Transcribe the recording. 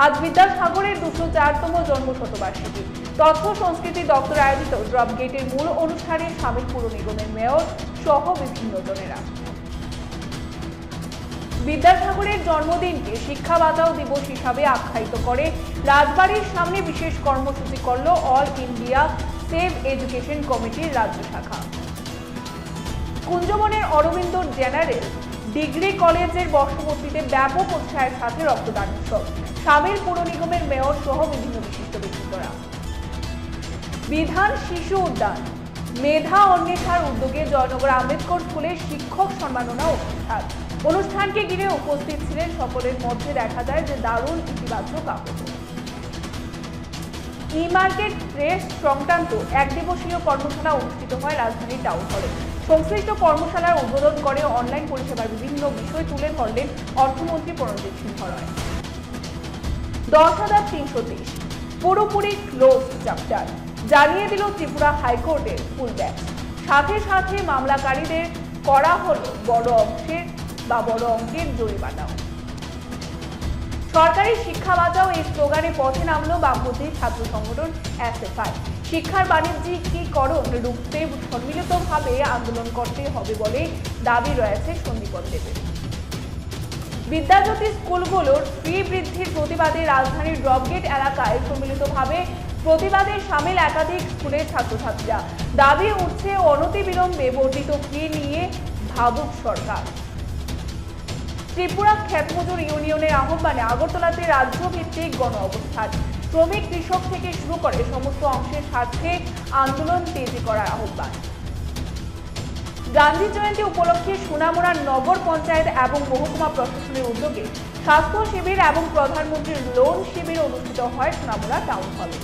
আজ বিদ্যাসাগরের 204তম জন্মশতবার্ষিকী। তথ্য সংস্কৃতি দপ্তর আয়োজিত ড্রপ গেটের মূল অনুষ্ঠানে সামিল পুর নিগমের মেয়র সহ বিভিন্ন জনেরা। বিদ্যাসাগরের জন্মদিনকে শিক্ষা বাঁচাও দিবস হিসাবে আখ্যায়িত করে রাজবাড়ির সামনে বিশেষ কর্মসূচি করল অল ইন্ডিয়া সেভ এডুকেশন কমিটির রাজ্য শাখা। কুঞ্জবনের অরবিন্দ জেনারেল ডিগ্রি কলেজের বর্ষপূর্তিতে ব্যাপক উৎসাহের সাথে রক্তদান উৎসব, সামিল পুর নিগমের মেয়র সহ বিভিন্ন বিশিষ্ট ব্যক্তিত্বরা। বিধান শিশু উদ্যান মেধা অন্বেষার উদ্যোগে জয়নগর আম্বেদকর স্কুলের শিক্ষক সম্মাননা অনুষ্ঠান। অনুষ্ঠানকে ঘিরে উপস্থিত ছিলেন সকলের মধ্যে দেখা যায় যে দারুণ ইতিবাচক আবহ। ই মার্কেট প্রেস সংক্রান্ত এক দিবসীয় কর্মশালা অনুষ্ঠিত হয় রাজধানীর টাউন হলে। সংশ্লিষ্ট কর্মশালার উদ্বোধন করে অনলাইন পরিষেবার বিভিন্ন বিষয় তুলে ধরলেন অর্থমন্ত্রী প্রণজিৎ সিংহ রায়। 10,330 পুরোপুরি ক্লোজ চ্যাপ্টার জানিয়ে দিল ত্রিপুরা হাইকোর্টের ফুল বেঞ্চ। সাথে সাথে মামলাকারীদের করা হলো বড় অঙ্কের জরিমানাও। সরকারি শিক্ষা বাঁচাও এই স্লোগানে পথে নামলো বামপন্থী ছাত্র সংগঠন এসএফআই। শিক্ষার বাণিজ্যিকীকরণ রুখতে সম্মিলিতভাবে আন্দোলন করতে হবে বলে দাবি রয়েছে সন্দীপন দেবের। বিদ্যাজ্যোতি স্কুলগুলোর ফি বৃদ্ধির প্রতিবাদে রাজধানীর ড্রপগেট এলাকায় সম্মিলিতভাবে প্রতিবাদে সামিল একাধিক স্কুলের ছাত্রছাত্রীরা। দাবি উঠছে অনতিবিলম্বে বর্ধিত ফি নিয়ে ভাবুক সরকার। ত্রিপুরা ক্ষেতমজুর ইউনিয়নের আহ্বানে আগরতলাতে রাজ্যভিত্তিক গণ অবস্থান। শ্রমিক কৃষক থেকে শুরু করে সমস্ত অংশের স্বার্থে আন্দোলন তেজি করার আহ্বান। গান্ধী জয়ন্তী উপলক্ষে সোনামুড়া নগর পঞ্চায়েত এবং মহকুমা প্রশাসনের উদ্যোগে স্বাস্থ্য শিবির এবং প্রধানমন্ত্রীর লোন শিবির অনুষ্ঠিত হয় সোনামুড়া টাউন হলে।